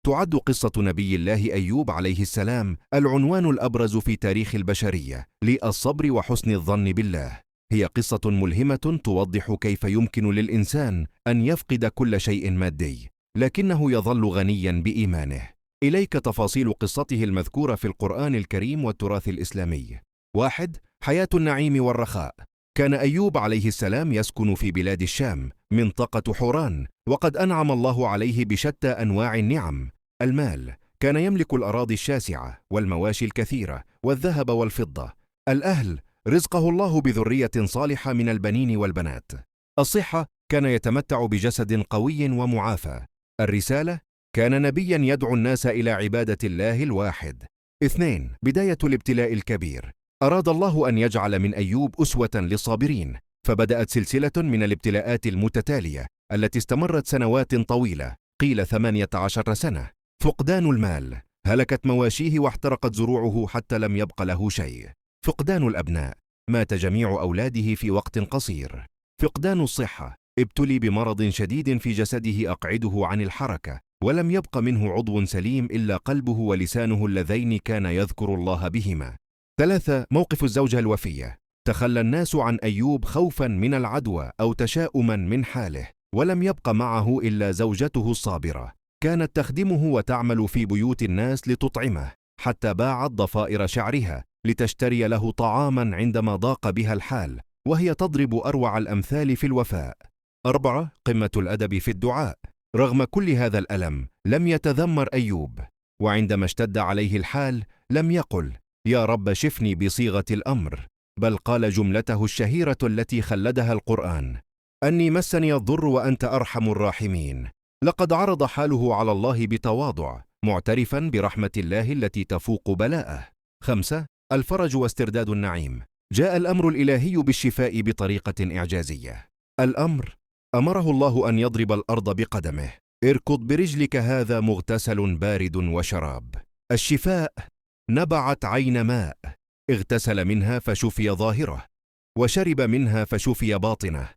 تعد قصة نبي الله أيوب عليه السلام العنوان الأبرز في تاريخ البشرية للصبر وحسن الظن بالله. هي قصة ملهمة توضح كيف يمكن للإنسان أن يفقد كل شيء مادي، لكنه يظل غنيا بإيمانه. إليك تفاصيل قصته المذكورة في القرآن الكريم والتراث الإسلامي. 1. حياة النعيم والرخاء. كان أيوب عليه السلام يسكن في بلاد الشام منطقة حوران، وقد أنعم الله عليه بشتى أنواع النعم. المال، كان يملك الأراضي الشاسعة والمواشي الكثيرة والذهب والفضة. الأهل، رزقه الله بذرية صالحة من البنين والبنات. الصحة، كان يتمتع بجسد قوي ومعافى. الرسالة، كان نبيا يدعو الناس إلى عبادة الله الواحد. 2. بداية الابتلاء الكبير. أراد الله أن يجعل من أيوب أسوة للصابرين، فبدأت سلسلة من الابتلاءات المتتالية التي استمرت سنوات طويلة، قيل 18 سنة. فقدان المال، هلكت مواشيه واحترقت زروعه حتى لم يبق له شيء. فقدان الأبناء، مات جميع أولاده في وقت قصير. فقدان الصحة، ابتلي بمرض شديد في جسده أقعده عن الحركة، ولم يبق منه عضو سليم إلا قلبه ولسانه اللذين كان يذكر الله بهما. 3. موقف الزوجة الوفية. تخلى الناس عن أيوب خوفا من العدوى أو تشاؤما من حاله، ولم يبق معه إلا زوجته الصابرة، كانت تخدمه وتعمل في بيوت الناس لتطعمه، حتى باعت ضفائر شعرها لتشتري له طعاما عندما ضاق بها الحال، وهي تضرب أروع الأمثال في الوفاء. 4. قمة الأدب في الدعاء. رغم كل هذا الألم لم يتذمر أيوب، وعندما اشتد عليه الحال لم يقل يا رب شفني بصيغة الأمر، بل قال جملته الشهيرة التي خلدها القرآن: أني مسني الضر وأنت أرحم الراحمين. لقد عرض حاله على الله بتواضع، معترفا برحمة الله التي تفوق بلاءه. 5. الفرج واسترداد النعيم. جاء الأمر الإلهي بالشفاء بطريقة إعجازية. الأمر، أمره الله أن يضرب الأرض بقدمه: اركض برجلك هذا مغتسل بارد وشراب. الشفاء، نبعت عين ماء، اغتسل منها فشفي ظاهره، وشرب منها فشفي باطنه،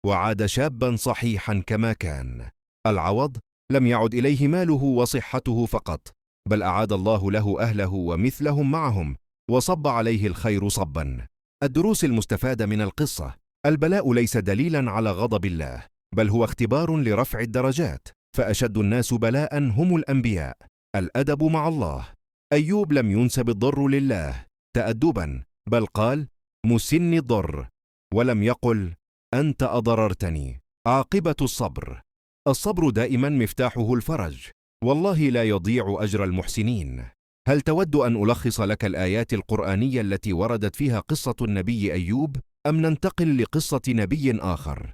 وعاد شابا صحيحا كما كان. العوض، لم يعد إليه ماله وصحته فقط، بل أعاد الله له أهله ومثلهم معهم، وصب عليه الخير صبا. الدروس المستفادة من القصة: البلاء ليس دليلا على غضب الله، بل هو اختبار لرفع الدرجات، فأشد الناس بلاء هم الأنبياء. الأدب مع الله. أيوب لم ينسب الضر لله تأدبا، بل قال مسني الضر، ولم يقل أنت أضررتني. عاقبة الصبر. الصبر دائما مفتاحه الفرج، والله لا يضيع أجر المحسنين. هل تود أن ألخص لك الآيات القرآنية التي وردت فيها قصة النبي أيوب، أم ننتقل لقصة نبي آخر؟